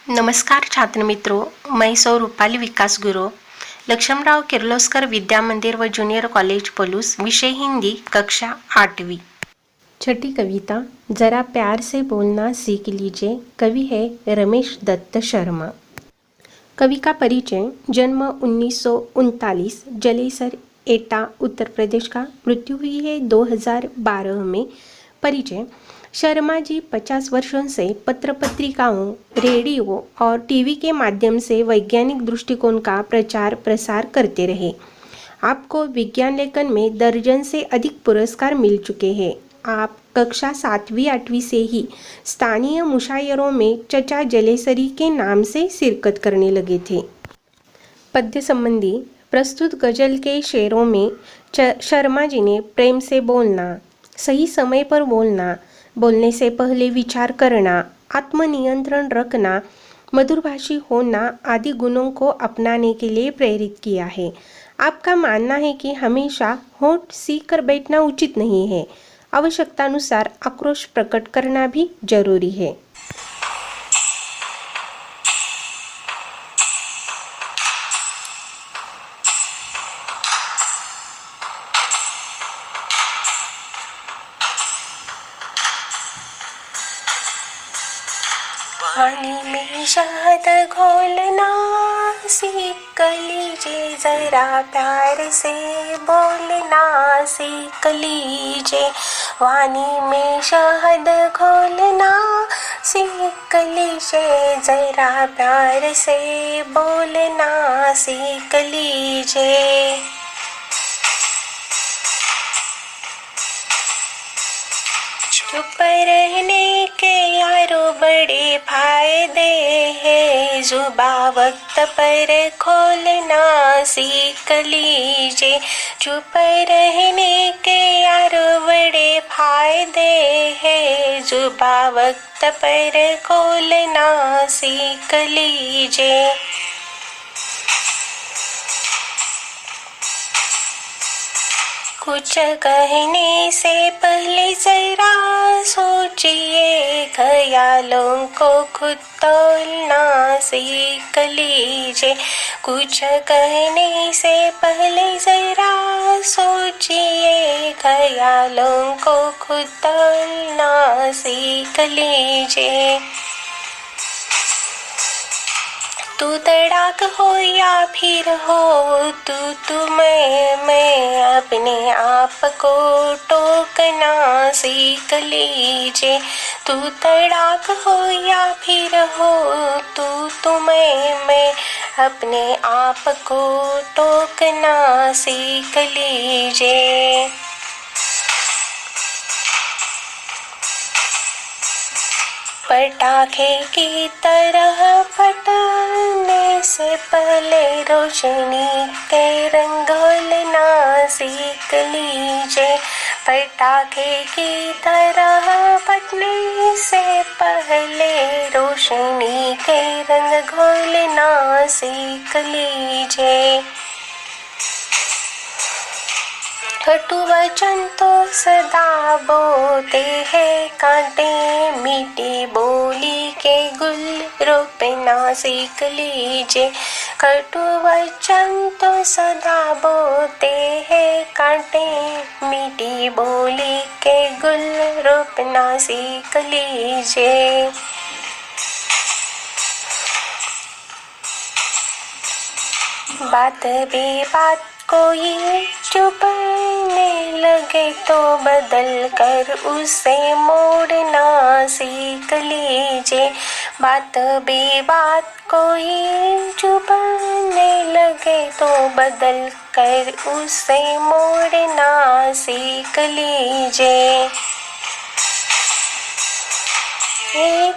नमस्कार छात्र मित्रों, मैं सौ रूपाली विकास गुरु लक्ष्मणराव किर्लोस्कर विद्या मंदिर व जूनियर कॉलेज पलूस, विषय हिंदी, कक्षा 8वीं। छठी कविता जरा प्यार से बोलना सीख लीजिए। कवि है रमेश दत्त शर्मा। कवि का परिचय। जन्म 1939, जलेसर, एटा, उत्तर प्रदेश का। मृत्यु हुई है 2012 में। परिचय। शर्मा जी 50 वर्षों से पत्र पत्रिकाओं, रेडियो और टीवी के माध्यम से वैज्ञानिक दृष्टिकोण का प्रचार प्रसार करते रहे। आपको विज्ञान लेखन में दर्जन से अधिक पुरस्कार मिल चुके हैं। आप कक्षा 7वीं 8वीं से ही स्थानीय मुशायरों में चचा जलेसरी के नाम से शिरकत करने लगे थे। पद्य संबंधी प्रस्तुत गजल के शेरों में शर्मा जी ने प्रेम से बोलना, सही समय पर बोलना, बोलने से पहले विचार करना, आत्मनियंत्रण रखना, मधुरभाषी होना आदि गुणों को अपनाने के लिए प्रेरित किया है। आपका मानना है कि हमेशा होठ सीख कर बैठना उचित नहीं है। आवश्यकतानुसार आक्रोश प्रकट करना भी जरूरी है। पानी में शहद घोलना सीख लीजिए, जरा प्यार से बोलना सीख लीजिए। पानी में शहद घोलना सीख लीजिए, जरा प्यार से बोलना सीख लीजिए। चुप रहने के यारो बड़े फायदे हैं, जुबा वक्त पर खोलना सीख लीजिए। चुप रहने के यारो बड़े फायदे हैं, जुबा वक्त पर खोलना सीख लीजिए। कुछ कहने से पहले जरा सोचिए, ख्यालों को खुद तोलना सीख लीजिए। कुछ कहने से पहले जरा सोचिए, ख्यालों को खुद तोलना सीख लीजिए। तू तड़ाक हो या फिर हो तू मैं अपने आप को टोकना सीख लीजिए। तू तड़ाक हो या फिर हो तू मैं अपने आप को टोकना सीख लीजिए। पटाखे की तरह फटने से पहले रोशनी के रंग घोलना सीख लीजिए। पटाखे की तरह फटने से पहले रोशनी के रंग घोलना सीख लीजिए। कटु वचन तो सदा बोते हैं, कांटे मीठी बोली के गुल रोपना सीख लीजिए। कटु वचन तो सदा बोते हैं, कांटे मीठी बोली के गुल रोपना सीख लीजिए। बात बेबात कोई चुपने लगे तो बदल कर उसे मोड़ना सीख लीजिए। बात बेबात कोई चुपने लगे तो बदल कर उसे मोड़ना सीख लीजिए।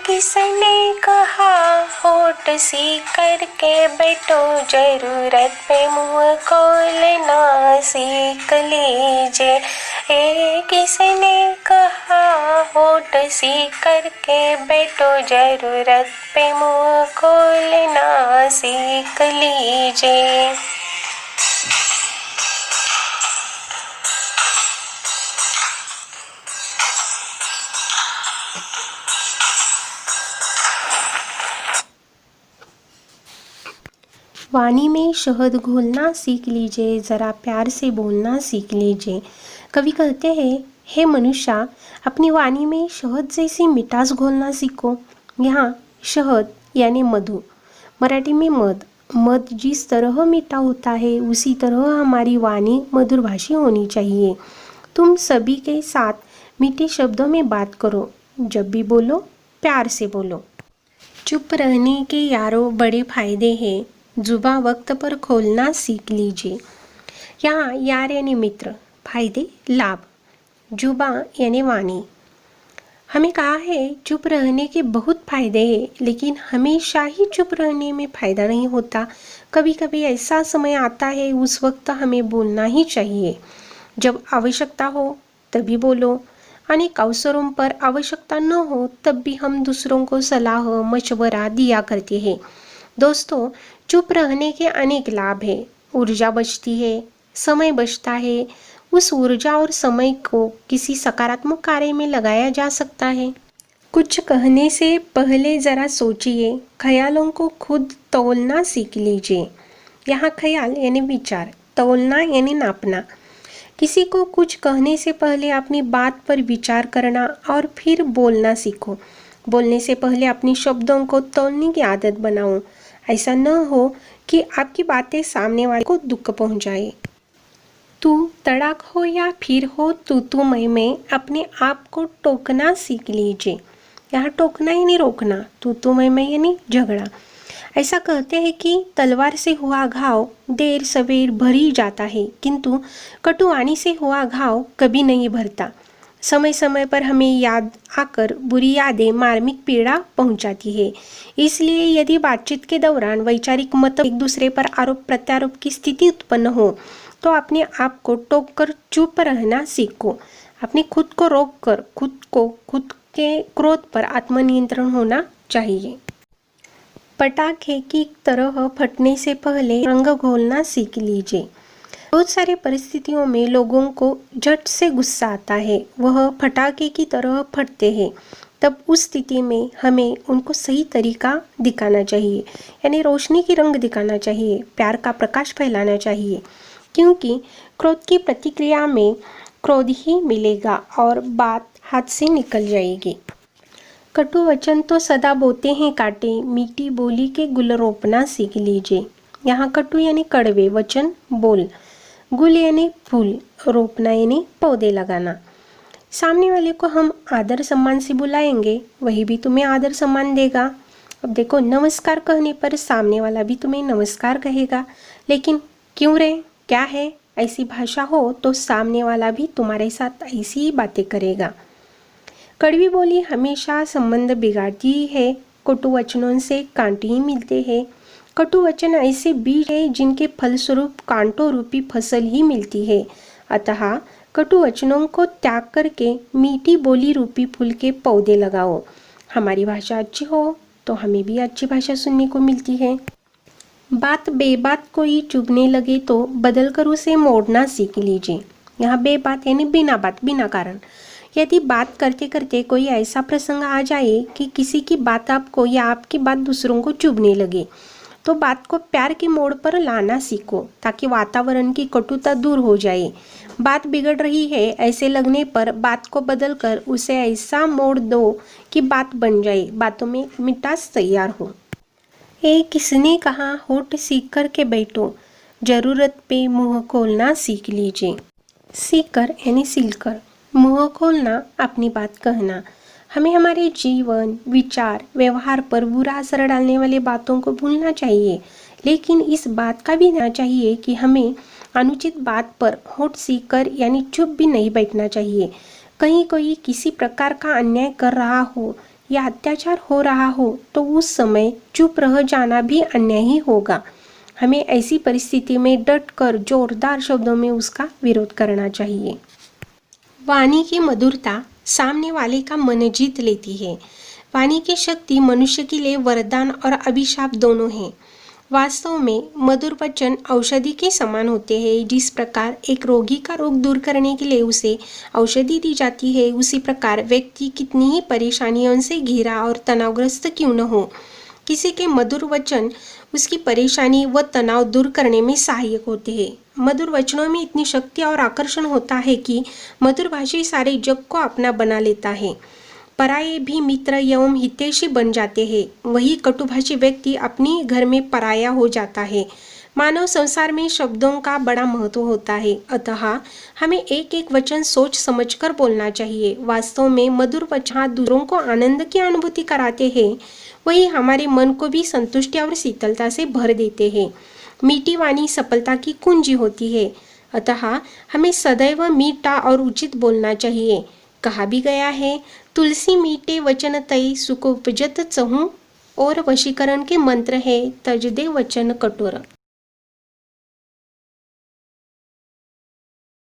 किसने कहा होठ सीख करके बैठो, जरूरत पे मुंह खोलना सीख लीजिए। किसने कहा होठ सीख करके बैठो, जरूरत पे मुंह खोलना सीख लीजिए। वाणी में शहद घोलना सीख लीजिए, ज़रा प्यार से बोलना सीख लीजिए। कवि कहते हैं, हे मनुष्य, अपनी वाणी में शहद जैसी मिठास घोलना सीखो। यहाँ शहद यानी मधु, मराठी में मध। मध जिस तरह मीठा होता है उसी तरह हमारी वाणी मधुरभाषी होनी चाहिए। तुम सभी के साथ मीठे शब्दों में बात करो, जब भी बोलो प्यार से बोलो। चुप रहने के यारों बड़े फायदे हैं, जुबा वक्त पर खोलना सीख लीजिए। यहाँ यार यानी मित्र, फायदे लाभ, जुबा यानी वाणी। हमें कहा है चुप रहने के बहुत फायदे हैं, लेकिन हमेशा ही चुप रहने में फ़ायदा नहीं होता। कभी कभी ऐसा समय आता है उस वक्त हमें बोलना ही चाहिए। जब आवश्यकता हो तभी बोलो। अनेक अवसरों पर आवश्यकता न हो तब भी हम दूसरों को सलाह मशवरा दिया करते हैं। दोस्तों, चुप रहने के अनेक लाभ हैं। ऊर्जा बचती है, समय बचता है। उस ऊर्जा और समय को किसी सकारात्मक कार्य में लगाया जा सकता है। कुछ कहने से पहले ज़रा सोचिए, ख्यालों को खुद तौलना सीख लीजिए। यहाँ ख्याल यानी विचार, तौलना यानी नापना। किसी को कुछ कहने से पहले अपनी बात पर विचार करना और फिर बोलना सीखो। बोलने से पहले अपनी शब्दों को तौलने की आदत बनाओ। ऐसा न हो कि आपकी बातें सामने वाले को दुख पहुंचाए। तू तड़ाक हो या फिर हो तू मैं अपने आप को टोकना सीख लीजिए। यहाँ टोकना यानी रोकना, तू मैं यानी झगड़ा। ऐसा कहते हैं कि तलवार से हुआ घाव देर सवेर भर ही जाता है, किंतु कटुवाणी से हुआ घाव कभी नहीं भरता। समय समय पर हमें याद आकर बुरी यादें मार्मिक पीड़ा पहुंचाती है। इसलिए यदि बातचीत के दौरान वैचारिक मत एक दूसरे पर आरोप प्रत्यारोप की स्थिति उत्पन्न हो तो अपने आप को टोक कर चुप रहना सीखो। अपने खुद को रोक कर खुद के क्रोध पर आत्मनियंत्रण होना चाहिए। पटाखे की तरह फटने से पहले रंग घोलना सीख लीजिए। बहुत सारी परिस्थितियों में लोगों को झट से गुस्सा आता है, वह पटाखे की तरह फटते हैं। तब उस स्थिति में हमें उनको सही तरीका दिखाना चाहिए, यानी रोशनी की रंग दिखाना चाहिए, प्यार का प्रकाश फैलाना चाहिए। क्योंकि क्रोध की प्रतिक्रिया में क्रोध ही मिलेगा और बात हाथ से निकल जाएगी। कटु वचन तो सदा बोते हैं काटे, मीठी बोली के गुल रोपना सीख लीजिए। यहाँ कटु यानी कड़वे वचन बोल, गुल यानी फूल, रोपना यानी पौधे लगाना। सामने वाले को हम आदर सम्मान से बुलाएंगे, वही भी तुम्हें आदर सम्मान देगा। अब देखो, नमस्कार कहने पर सामने वाला भी तुम्हें नमस्कार कहेगा, लेकिन क्यों रे, क्या है, ऐसी भाषा हो तो सामने वाला भी तुम्हारे साथ ऐसी ही बातें करेगा। कड़वी बोली हमेशा संबंध बिगाड़ती ही है। कटु वचनों से कांटे ही मिलते हैं। कटु वचन ऐसे बीज है जिनके फलस्वरूप कांटों रूपी फसल ही मिलती है। अतः कटु वचनों को त्याग करके मीठी बोली रूपी फूल के पौधे लगाओ। हमारी भाषा अच्छी हो तो हमें भी अच्छी भाषा सुनने को मिलती है। बात बेबात कोई चुभने लगे तो बदल कर उसे मोड़ना सीख लीजिए। यहाँ बेबात यानी बिना बात, बिना कारण। यदि बात करते करते कोई ऐसा प्रसंग आ जाए कि किसी की बात आपको या आपकी बात दूसरों को चुभने लगे, तो बात को प्यार के मोड़ पर लाना सीखो, ताकि वातावरण की कटुता दूर हो जाए। बात बिगड़ रही है ऐसे लगने पर बात को बदल कर उसे ऐसा मोड़ दो कि बात बन जाए, बातों में मिठास तैयार हो। किसने कहा, होठ सीख कर के बैठो, जरूरत पे मुंह खोलना सीख लीजिए। सीख कर यानी सिलकर, मुंह खोलना, अपनी बात कहना। हमें हमारे जीवन, विचार, व्यवहार पर बुरा असर डालने वाली बातों को भूलना चाहिए, लेकिन इस बात का भी ध्यान चाहिए कि हमें अनुचित बात पर होठ सीखकर यानी चुप भी नहीं बैठना चाहिए। कहीं कोई किसी प्रकार का अन्याय कर रहा हो या अत्याचार हो रहा हो तो उस समय चुप रह जाना भी अन्याय ही होगा। हमें ऐसी परिस्थिति में डट कर जोरदार शब्दों में उसका विरोध करना चाहिए। वाणी की मधुरता सामने वाले का मन जीत लेती है। वाणी की शक्ति मनुष्य के लिए वरदान और अभिशाप दोनों है। वास्तव में मधुर वचन औषधि के समान होते हैं। जिस प्रकार एक रोगी का रोग दूर करने के लिए उसे औषधि दी जाती है, उसी प्रकार व्यक्ति कितनी ही परेशानियों से घिरा और तनावग्रस्त क्यों न हो, किसी के मधुर वचन उसकी परेशानी व तनाव दूर करने में सहायक होते हैं। मधुर वचनों में इतनी शक्ति और आकर्षण होता है कि मधुर भाषी सारे जग को अपना बना लेता है। पराये भी मित्र एवं हितैषी बन जाते हैं। वही कटुभाषी व्यक्ति अपने घर में पराया हो जाता है। मानव संसार में शब्दों का बड़ा महत्व होता है, अतः हमें एक एक वचन सोच समझकर बोलना चाहिए। वास्तव में मधुर वचन दूसरों को आनंद की अनुभूति कराते हैं, वही हमारे मन को भी संतुष्टि और शीतलता से भर देते हैं। मीठी वाणी सफलता की कुंजी होती है, अतः हमें सदैव मीठा और उचित बोलना चाहिए। कहा भी गया है, तुलसी मीठे वचन तई सुख उपजत चहु, और वशीकरण के मंत्र है तज दे वचन कठोर।